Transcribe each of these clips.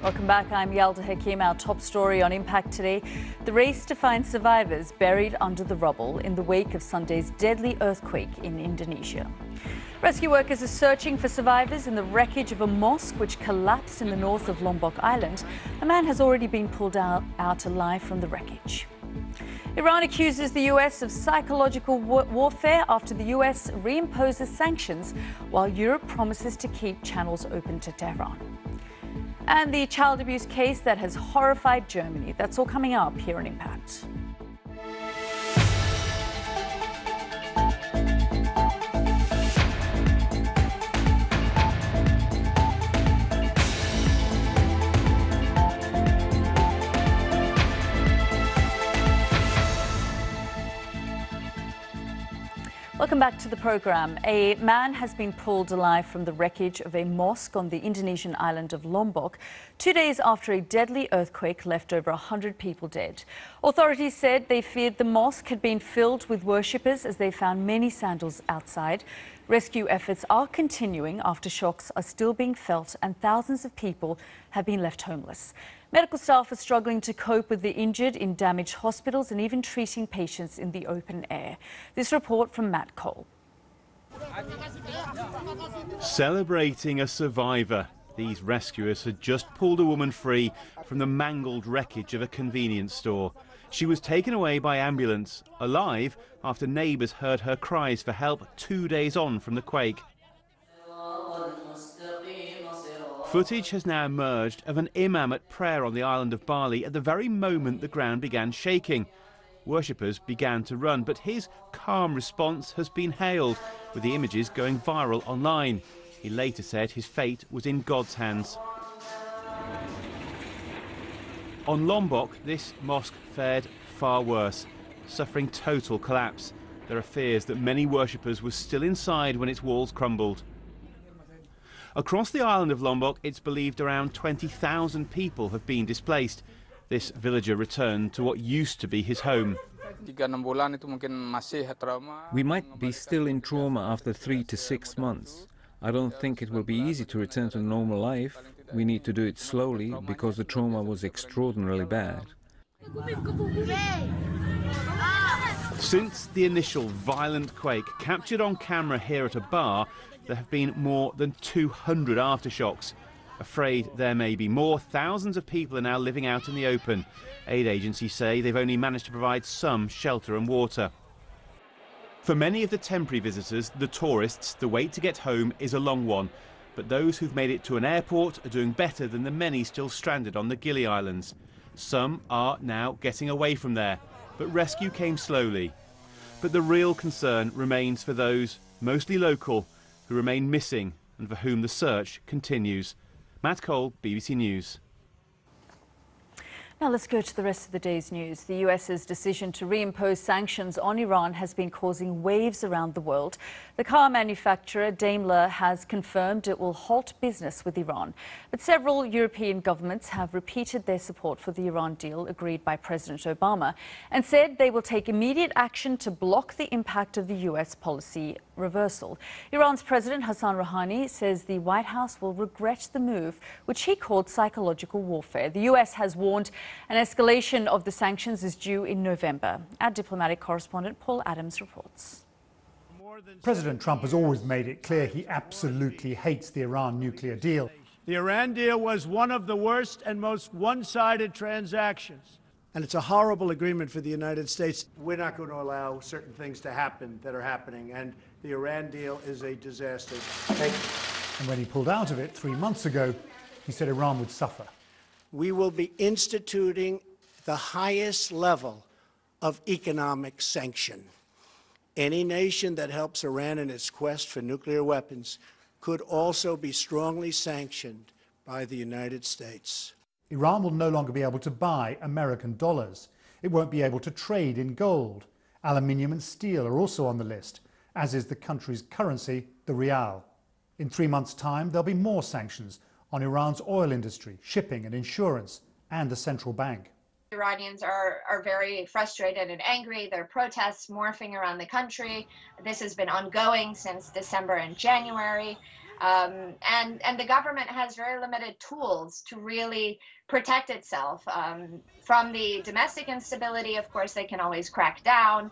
Welcome back. I'm Yalda Hakim. Our top story on Impact today: the race to find survivors buried under the rubble in the wake of Sunday's deadly earthquake in Indonesia. Rescue workers are searching for survivors in the wreckage of a mosque which collapsed in the north of Lombok Island. A man has already been pulled out alive from the wreckage. Iran accuses the US of psychological warfare after the US reimposes sanctions, while Europe promises to keep channels open to Tehran. And the child abuse case that has horrified Germany. That's all coming up here on Impact. Welcome back to the program. A man has been pulled alive from the wreckage of a mosque on the Indonesian island of Lombok 2 days after a deadly earthquake left over 100 people dead. Authorities said they feared the mosque had been filled with worshippers as they found many sandals outside. Rescue efforts are continuing. Aftershocks are still being felt and thousands of people have been left homeless. Medical staff are struggling to cope with the injured in damaged hospitals and even treating patients in the open air. This report from Matt Cole. Celebrating a survivor, these rescuers had just pulled a woman free from the mangled wreckage of a convenience store. She was taken away by ambulance, alive after neighbours heard her cries for help 2 days on from the quake. Footage has now emerged of an imam at prayer on the island of Bali at the very moment the ground began shaking. Worshippers began to run, but his calm response has been hailed, with the images going viral online. He later said his fate was in God's hands. On Lombok, this mosque fared far worse, suffering total collapse. There are fears that many worshippers were still inside when its walls crumbled. Across the island of Lombok, it's believed around 20,000 people have been displaced. This villager returned to what used to be his home. We might be still in trauma after 3 to 6 months. I don't think it will be easy to return to normal life. We need to do it slowly because the trauma was extraordinarily bad. Since the initial violent quake, captured on camera here at a bar, there have been more than 200 aftershocks. Afraid there may be more, thousands of people are now living out in the open. Aid agencies say they've only managed to provide some shelter and water. For many of the temporary visitors, the tourists, the wait to get home is a long one. But those who've made it to an airport are doing better than the many still stranded on the Gili Islands. Some are now getting away from there, but rescue came slowly. But the real concern remains for those, mostly local, who remain missing and for whom the search continues. Matt Cole, BBC News. Now let's go to the rest of the day's news. The US's decision to reimpose sanctions on Iran has been causing waves around the world. The car manufacturer Daimler has confirmed it will halt business with Iran. But several European governments have repeated their support for the Iran deal agreed by President Obama and said they will take immediate action to block the impact of the US policy reversal. Iran's President Hassan Rouhani says the White House will regret the move, which he called psychological warfare. The US has warned an escalation of the sanctions is due in November. Our diplomatic correspondent Paul Adams reports. President Trump has always made it clear he absolutely hates the Iran nuclear deal. The Iran deal was one of the worst and most one-sided transactions. And it's a horrible agreement for the United States. We're not going to allow certain things to happen that are happening, and the Iran deal is a disaster. And when he pulled out of it 3 months ago, he said Iran would suffer. We will be instituting the highest level of economic sanction. Any nation that helps Iran in its quest for nuclear weapons could also be strongly sanctioned by the United States. Iran will no longer be able to buy American dollars. It won't be able to trade in gold. Aluminium and steel are also on the list, as is the country's currency, the rial. In 3 months' time, there'll be more sanctions on Iran's oil industry, shipping and insurance, and the central bank. Iranians are very frustrated and angry. There are protests morphing around the country. This has been ongoing since December and January. And the government has very limited tools to really protect itself from the domestic instability. Of course, they can always crack down,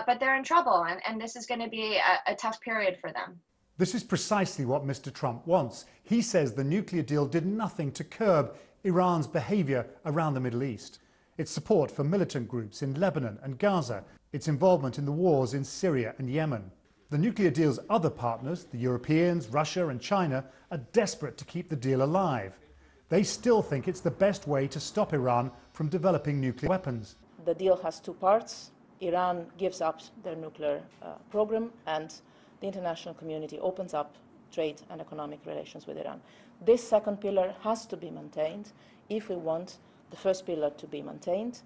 but they're in trouble, and this is going to be a tough period for them. This is precisely what Mr. Trump wants. He says the nuclear deal did nothing to curb Iran's behaviour around the Middle East. Its support for militant groups in Lebanon and Gaza, its involvement in the wars in Syria and Yemen. The nuclear deal's other partners, the Europeans, Russia and China, are desperate to keep the deal alive. They still think it's the best way to stop Iran from developing nuclear weapons. The deal has two parts. Iran gives up their nuclear program, and the international community opens up trade and economic relations with Iran. This second pillar has to be maintained if we want the first pillar to be maintained.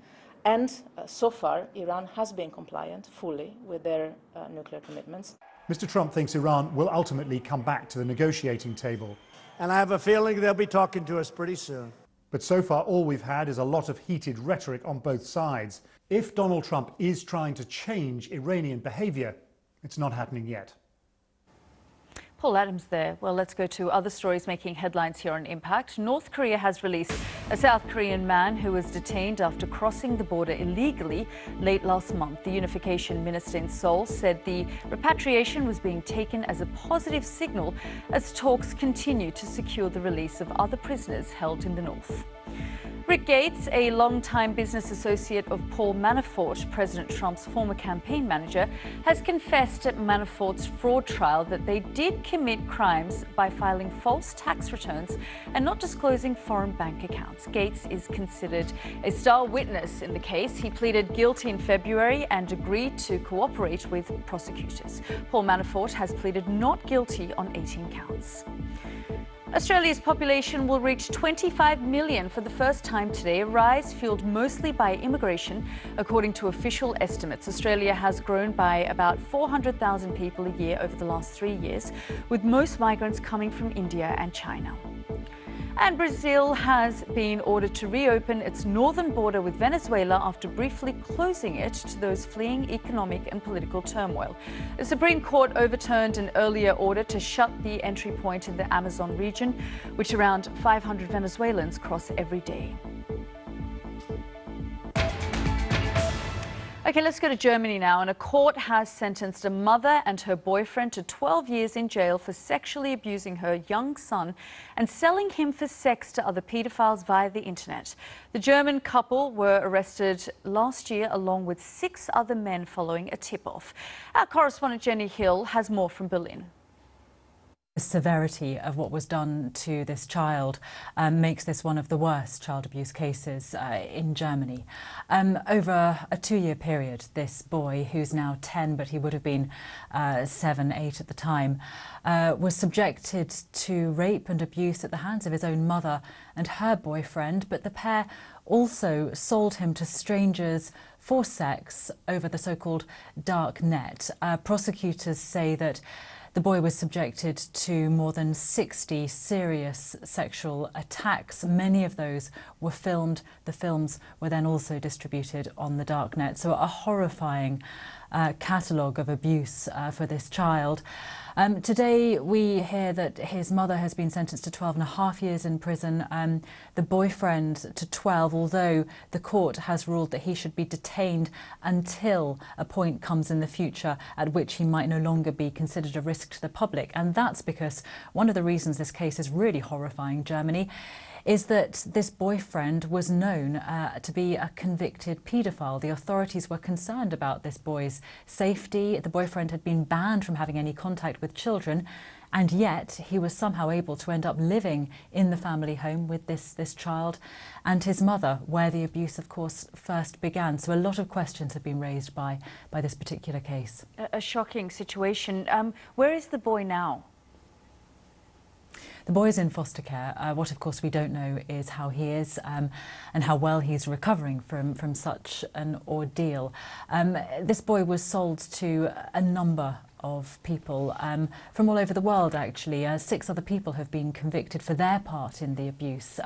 And so far, Iran has been compliant fully with their nuclear commitments. Mr. Trump thinks Iran will ultimately come back to the negotiating table. And I have a feeling they'll be talking to us pretty soon. But so far, all we've had is a lot of heated rhetoric on both sides. If Donald Trump is trying to change Iranian behaviour, it's not happening yet. Paul Adams there. Well, let's go to other stories making headlines here on Impact. North Korea has released a South Korean man who was detained after crossing the border illegally late last month. The unification minister in Seoul said the repatriation was being taken as a positive signal as talks continue to secure the release of other prisoners held in the north. Rick Gates, a longtime business associate of Paul Manafort, President Trump's former campaign manager, has confessed at Manafort's fraud trial that they did commit crimes by filing false tax returns and not disclosing foreign bank accounts. Gates is considered a star witness in the case. He pleaded guilty in February and agreed to cooperate with prosecutors. Paul Manafort has pleaded not guilty on 18 counts. Australia's population will reach 25 million for the first time today, a rise fueled mostly by immigration. According to official estimates, Australia has grown by about 400,000 people a year over the last 3 years, with most migrants coming from India and China. And Brazil has been ordered to reopen its northern border with Venezuela after briefly closing it to those fleeing economic and political turmoil. The Supreme Court overturned an earlier order to shut the entry point in the Amazon region, which around 500 Venezuelans cross every day. OK, let's go to Germany now. And a court has sentenced a mother and her boyfriend to 12 years in jail for sexually abusing her young son and selling him for sex to other paedophiles via the internet. The German couple were arrested last year along with 6 other men following a tip-off. Our correspondent Jenny Hill has more from Berlin. The severity of what was done to this child makes this one of the worst child abuse cases in Germany. Over a 2-year period, this boy, who's now 10, but he would have been 7, 8 at the time, was subjected to rape and abuse at the hands of his own mother and her boyfriend, but the pair also sold him to strangers for sex over the so-called dark net. Prosecutors say that the boy was subjected to more than 60 serious sexual attacks. Many of those were filmed. The films were then also distributed on the darknet. So a horrifying catalogue of abuse for this child. Today we hear that his mother has been sentenced to 12.5 years in prison, the boyfriend to 12, although the court has ruled that he should be detained until a point comes in the future at which he might no longer be considered a risk to the public. And that's because one of the reasons this case is really horrifying Germany is that this boyfriend was known to be a convicted paedophile. The authorities were concerned about this boy's safety. The boyfriend had been banned from having any contact with children, and yet he was somehow able to end up living in the family home with this child and his mother, where the abuse, of course, first began. So a lot of questions have been raised by this particular case. A shocking situation. Where is the boy now? The boy is in foster care. What, of course, we don't know is how he is and how well he's recovering from such an ordeal. This boy was sold to a number of people from all over the world, actually. 6 other people have been convicted for their part in the abuse.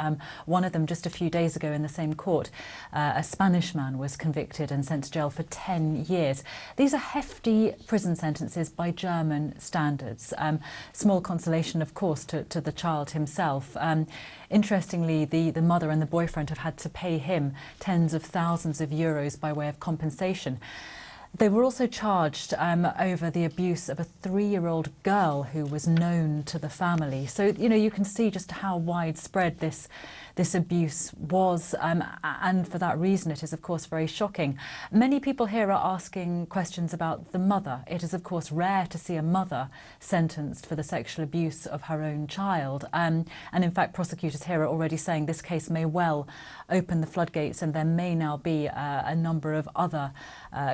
One of them just a few days ago in the same court. A Spanish man was convicted and sent to jail for 10 years. These are hefty prison sentences by German standards. Small consolation, of course, to the child himself. Interestingly, the mother and the boyfriend have had to pay him tens of thousands of euros by way of compensation. They were also charged over the abuse of a 3-year-old girl who was known to the family. So, you know, you can see just how widespread this abuse was, and for that reason it is of course very shocking. Many people here are asking questions about the mother. It is of course rare to see a mother sentenced for the sexual abuse of her own child, and in fact prosecutors here are already saying this case may well open the floodgates, and there may now be a number of other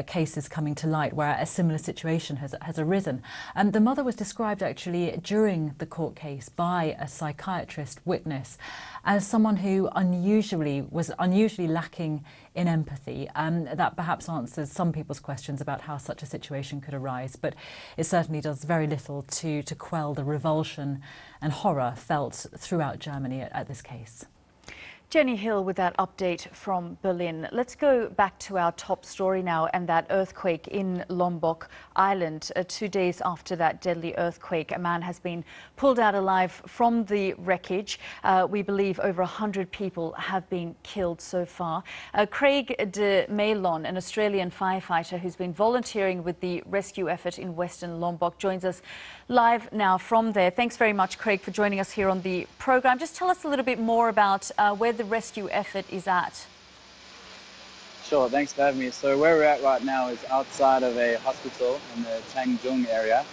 cases coming to light where a similar situation has arisen. The mother was described actually during the court case by a psychiatrist witness as someone who was unusually lacking in empathy. That perhaps answers some people's questions about how such a situation could arise, but it certainly does very little to quell the revulsion and horror felt throughout Germany at this case. Jenny Hill with that update from Berlin. Let's go back to our top story now, and that earthquake in Lombok Island. 2 days after that deadly earthquake, a man has been pulled out alive from the wreckage. We believe over 100 people have been killed so far. Craig de Maylon, an Australian firefighter who's been volunteering with the rescue effort in Western Lombok, joins us live now from there. Thanks very much, Craig, for joining us here on the program. Just tell us a little bit more about where the rescue effort is at. Sure, thanks for having me. So where we're at right now is outside of a hospital in the Tanjung area,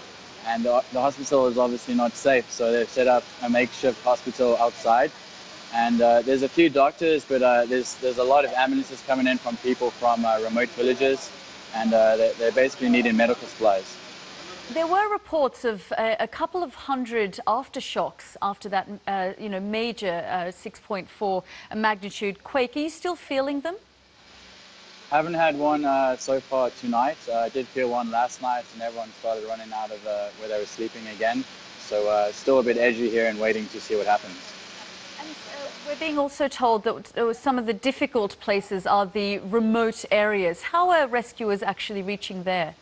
and the hospital is obviously not safe, so they've set up a makeshift hospital outside, and there's a few doctors, but there's a lot of ambulances coming in from people from remote villages, and they're basically needing medical supplies. There were reports of a couple of hundred aftershocks after that major 6.4 magnitude quake. Are you still feeling them? I haven't had one so far tonight. I did feel one last night, and everyone started running out of where they were sleeping again. So still a bit edgy here and waiting to see what happens. And we're being also told that some of the difficult places are the remote areas. How are rescuers actually reaching there?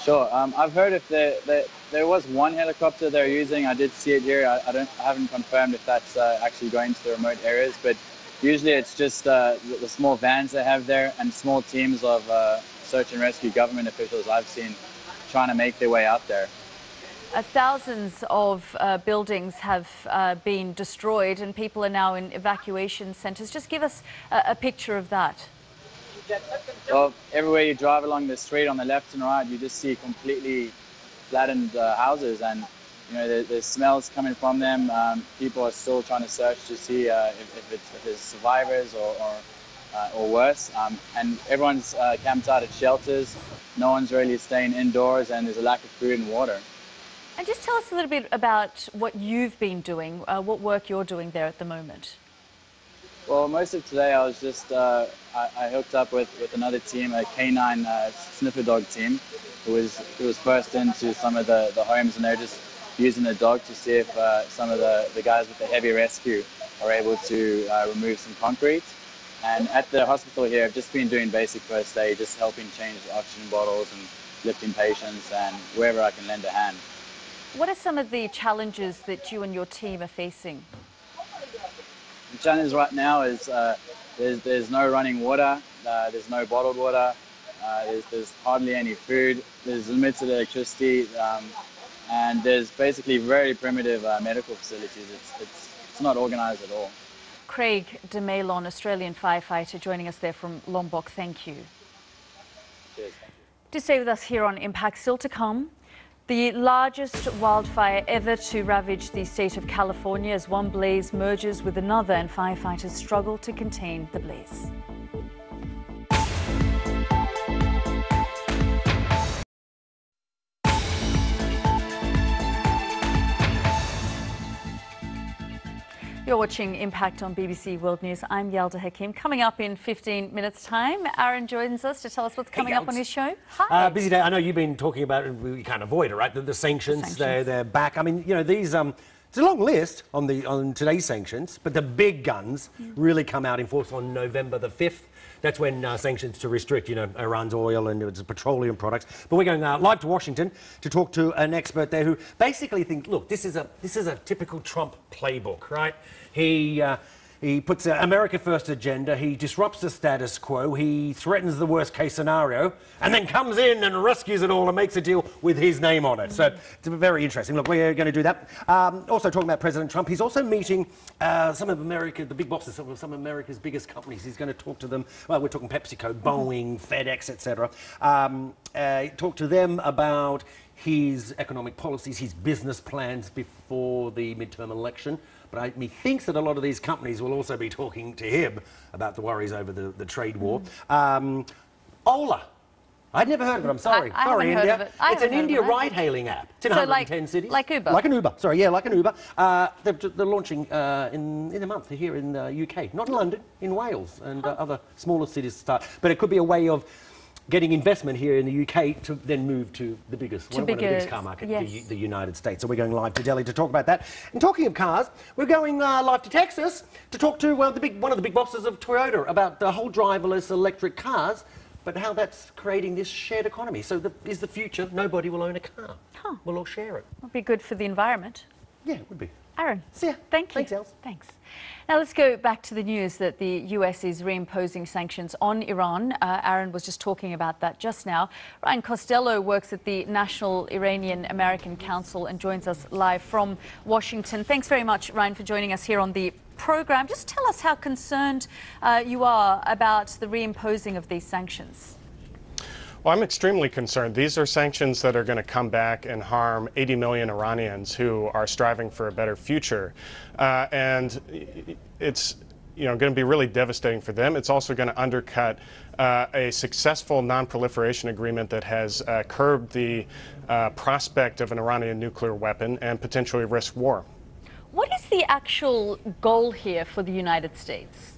Sure. I've heard if there was one helicopter they're using. I did see it here. I haven't confirmed if that's actually going to the remote areas, but usually it's just the small vans they have there and small teams of search and rescue government officials I've seen trying to make their way out there. Thousands of buildings have been destroyed, and people are now in evacuation centres. Just give us a picture of that. Well, everywhere you drive along the street on the left and right, you just see completely flattened houses, and you know there's smells coming from them. People are still trying to search to see if it's survivors or worse. And everyone's camped out at shelters. No one's really staying indoors, and there's a lack of food and water. And just tell us a little bit about what you've been doing, what work you're doing there at the moment. Well, most of today I was just, I hooked up with another team, a canine sniffer dog team, who was first into some of the homes, and they're just using the dog to see if some of the guys with the heavy rescue are able to remove some concrete. And at the hospital here, I've just been doing basic first aid, just helping change the oxygen bottles and lifting patients and wherever I can lend a hand. What are some of the challenges that you and your team are facing? The challenge right now is there's no running water, there's no bottled water, there's hardly any food, there's limited electricity, and there's basically very primitive medical facilities. It's not organised at all. Craig de Maylon, Australian firefighter, joining us there from Lombok. Thank you. Cheers. To stay with us here on Impact, still to come. The largest wildfire ever to ravage the state of California as one blaze merges with another, and firefighters struggle to contain the blaze. You're watching Impact on BBC World News. I'm Yalda Hakim. Coming up in 15 minutes' time, Aaron joins us to tell us what's coming up on his show. Hi. Busy day. I know you've been talking about it. We can't avoid it, right? The sanctions. They're back. I mean, you know, these. It's a long list on today's sanctions, but the big guns really come out in force on November the 5th. That's when sanctions to restrict, you know, Iran's oil and its petroleum products. But we're going live to Washington to talk to an expert there who basically thinks, look, this is a typical Trump playbook, right? He puts an America First agenda, he disrupts the status quo, he threatens the worst case scenario, and then comes in and rescues it all and makes a deal with his name on it. So it's very interesting. Look, we're going to do that. Also talking about President Trump, he's also meeting some of America, the big bosses of some of America's biggest companies. He's going to talk to them. Well, we're talking PepsiCo, Boeing, FedEx, etc. Talk to them about his economic policies, his business plans before the midterm election. But methinks that a lot of these companies will also be talking to him about the worries over the trade war. Ola. I'd never heard of it. I'm sorry. Sorry, India. It's an India ride-hailing app. It's in 110 cities. Like Uber? Like an Uber. Sorry, yeah, like an Uber. They're launching in a month here in the UK. Not in London, in Wales and other smaller cities to start. But it could be a way of getting investment here in the UK to then move to the biggest, one of the biggest car market, the United States. So we're going live to Delhi to talk about that. And talking of cars, we're going live to Texas to talk to one of the big bosses of Toyota about the whole driverless electric cars, but how that's creating this shared economy. So is the future nobody will own a car? We'll all share it. Would be good for the environment. Yeah, it would be. Aaron, see ya. Thank you. Thanks, Els. Thanks. Now let's go back to the news that the US is reimposing sanctions on Iran. Aaron was just talking about that just now. Ryan Costello works at the National Iranian American Council and joins us live from Washington. Thanks very much, Ryan, for joining us here on the program. Just tell us how concerned you are about the reimposing of these sanctions. Well, I'm extremely concerned. These are sanctions that are going to come back and harm 80 million Iranians who are striving for a better future. And it's going to be really devastating for them. It's also going to undercut a successful non-proliferation agreement that has curbed the prospect of an Iranian nuclear weapon and potentially risk war. What is the actual goal here for the United States?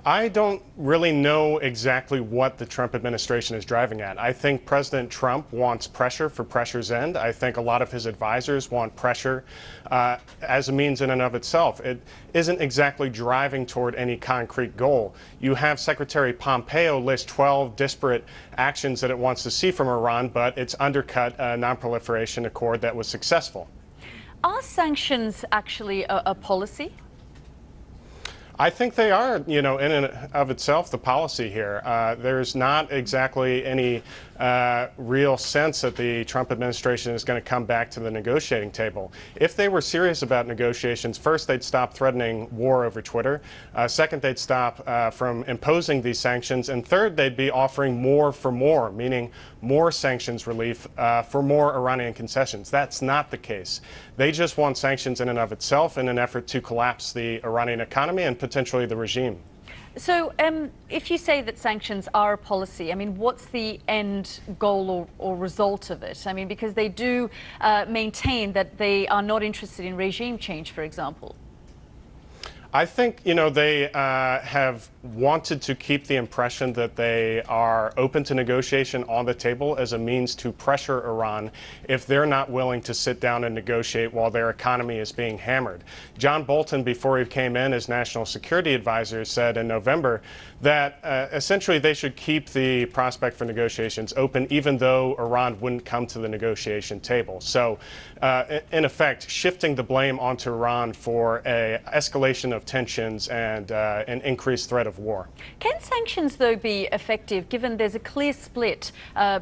I don't really know exactly what the Trump administration is driving at. I think President Trump wants pressure for pressure's end. I think a lot of his advisors want pressure as a means in and of itself. It isn't exactly driving toward any concrete goal. You have Secretary Pompeo list 12 disparate actions that it wants to see from Iran, but it's undercut a non-proliferation accord that was successful. Are sanctions actually a policy? I think they are, in and of itself, the policy here. There's not exactly any real sense that the Trump administration is going to come back to the negotiating table. If they were serious about negotiations, first, they'd stop threatening war over Twitter. Second, they'd stop from imposing these sanctions. And third, they'd be offering more for more, meaning more sanctions relief for more Iranian concessions. That's not the case. They just want sanctions in and of itself in an effort to collapse the Iranian economy and potentially the regime. So if you say that sanctions are a policy, I mean, what's the end goal or result of it? I mean, because they do maintain that they are not interested in regime change, for example. I think, they have wanted to keep the impression that they are open to negotiation on the table as a means to pressure Iran if they're not willing to sit down and negotiate while their economy is being hammered. John Bolton, before he came in as national security advisor, said in November that essentially they should keep the prospect for negotiations open even though Iran wouldn't come to the negotiation table. So, in effect, shifting the blame onto Iran for an escalation of tensions and an increased threat of war. Can sanctions, though, be effective given there's a clear split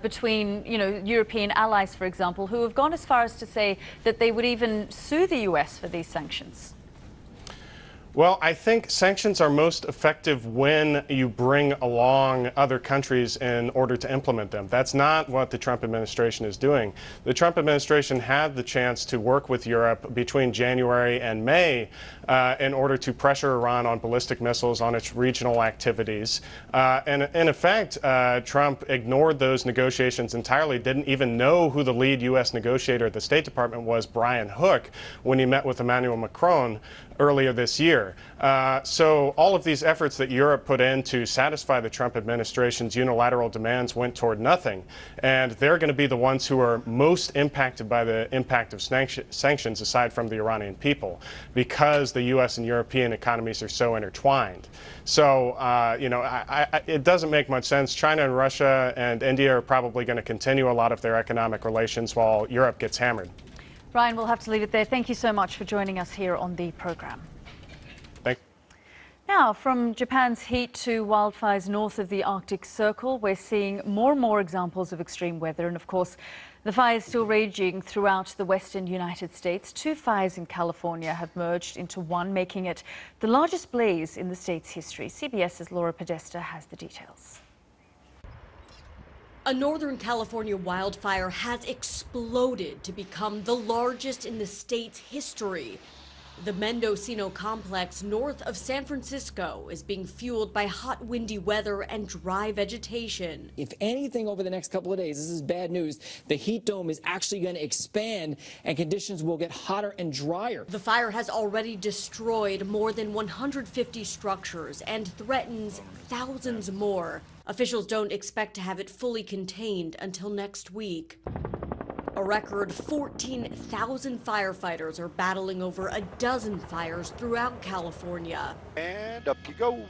between, European allies, for example, who have gone as far as to say that they would even sue the US for these sanctions? Well, I think sanctions are most effective when you bring along other countries in order to implement them. That's not what the Trump administration is doing. The Trump administration had the chance to work with Europe between January and May in order to pressure Iran on ballistic missiles, on its regional activities. And in effect, Trump ignored those negotiations entirely, didn't even know who the lead U.S. negotiator at the State Department was, Brian Hook, when he met with Emmanuel Macron earlier this year. So all of these efforts that Europe put in to satisfy the Trump administration's unilateral demands went toward nothing. And they're going to be the ones who are most impacted by the impact of sanctions, aside from the Iranian people, because the U.S. and European economies are so intertwined. So, it doesn't make much sense. China and Russia and India are probably going to continue a lot of their economic relations while Europe gets hammered. Ryan, we'll have to leave it there. Thank you so much for joining us here on the program. Thank you. Now, from Japan's heat to wildfires north of the Arctic Circle, we're seeing more and more examples of extreme weather. And of course, the fire is still raging throughout the western United States. 2 fires in California have merged into one, making it the largest blaze in the state's history. CBS's Laura Podesta has the details. A Northern California wildfire has exploded to become the largest in the state's history. The Mendocino complex north of San Francisco is being fueled by hot, windy weather and dry vegetation. If anything, over the next couple of days, this is bad news, the heat dome is actually going to expand and conditions will get hotter and drier. The fire has already destroyed more than 150 structures and threatens thousands more. Officials don't expect to have it fully contained until next week. A record 14,000 firefighters are battling over a dozen fires throughout California. And up you go.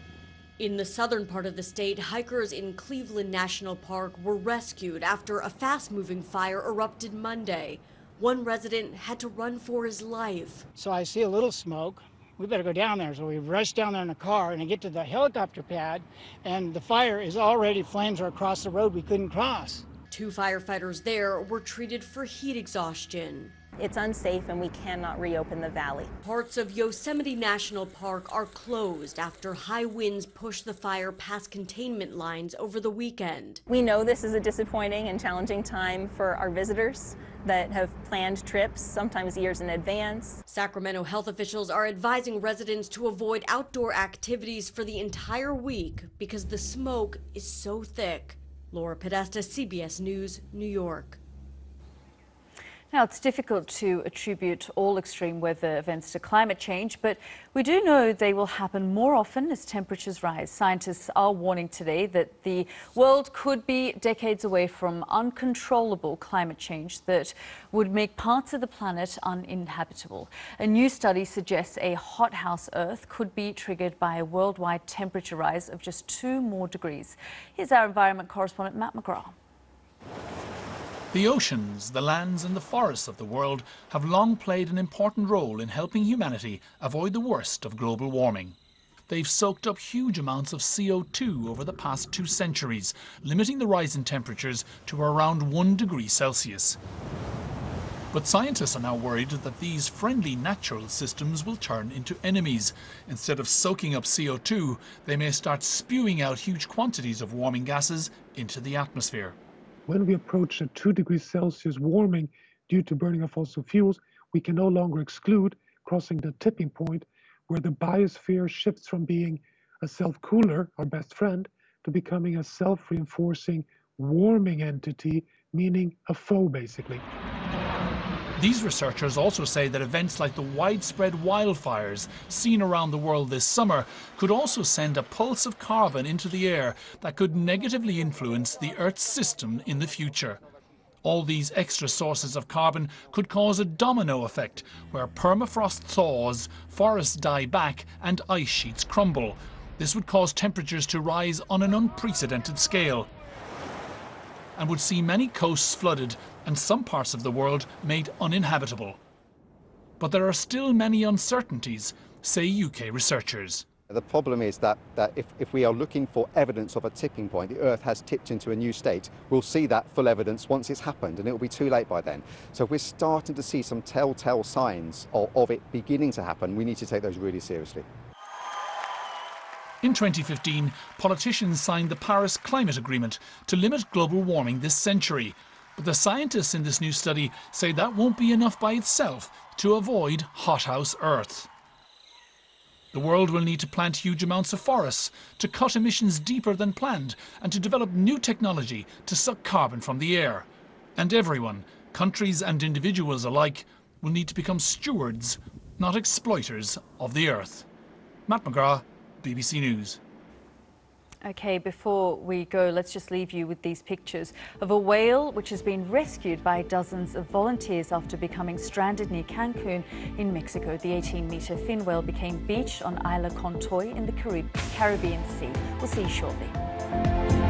In the southern part of the state, hikers in Cleveland National Park were rescued after a fast-moving fire erupted Monday. One resident had to run for his life. So I see a little smoke. We better go down there. So we rush down there in a car and I get to the helicopter pad, and the fire is already, flames are across the road we couldn't cross. 2 firefighters there were treated for heat exhaustion. It's unsafe and we cannot reopen the valley. Parts of Yosemite National Park are closed after high winds pushed the fire past containment lines over the weekend. We know this is a disappointing and challenging time for our visitors that have planned trips, sometimes years in advance. Sacramento health officials are advising residents to avoid outdoor activities for the entire week because the smoke is so thick. Laura Podesta, CBS News, New York. Now, it's difficult to attribute all extreme weather events to climate change, but we do know they will happen more often as temperatures rise. Scientists are warning today that the world could be decades away from uncontrollable climate change that would make parts of the planet uninhabitable. A new study suggests a hothouse Earth could be triggered by a worldwide temperature rise of just 2 more degrees. Here's our environment correspondent, Matt McGrath. The oceans, the lands and the forests of the world have long played an important role in helping humanity avoid the worst of global warming. They've soaked up huge amounts of CO2 over the past 2 centuries, limiting the rise in temperatures to around 1 degree Celsius. But scientists are now worried that these friendly natural systems will turn into enemies. Instead of soaking up CO2, they may start spewing out huge quantities of warming gases into the atmosphere. When we approach a 2 degrees Celsius warming due to burning of fossil fuels, we can no longer exclude crossing the tipping point where the biosphere shifts from being a self-cooler, our best friend, to becoming a self-reinforcing warming entity, meaning a foe, basically. These researchers also say that events like the widespread wildfires seen around the world this summer could also send a pulse of carbon into the air that could negatively influence the Earth's system in the future. All these extra sources of carbon could cause a domino effect where permafrost thaws, forests die back and ice sheets crumble. This would cause temperatures to rise on an unprecedented scale and would see many coasts flooded and some parts of the world made uninhabitable. But there are still many uncertainties, say UK researchers. The problem is that if we are looking for evidence of a tipping point, the Earth has tipped into a new state, we'll see that full evidence once it's happened, and it will be too late by then. So if we're starting to see some telltale signs of it beginning to happen, we need to take those really seriously. In 2015, politicians signed the Paris Climate Agreement to limit global warming this century. But the scientists in this new study say that won't be enough by itself to avoid hothouse Earth. The world will need to plant huge amounts of forests, to cut emissions deeper than planned, and to develop new technology to suck carbon from the air. And everyone, countries and individuals alike, will need to become stewards, not exploiters, of the Earth. Matt McGrath, BBC News. OK, before we go, let's just leave you with these pictures of a whale which has been rescued by dozens of volunteers after becoming stranded near Cancun in Mexico. The 18-metre fin whale became beached on Isla Contoy in the Caribbean Sea. We'll see you shortly.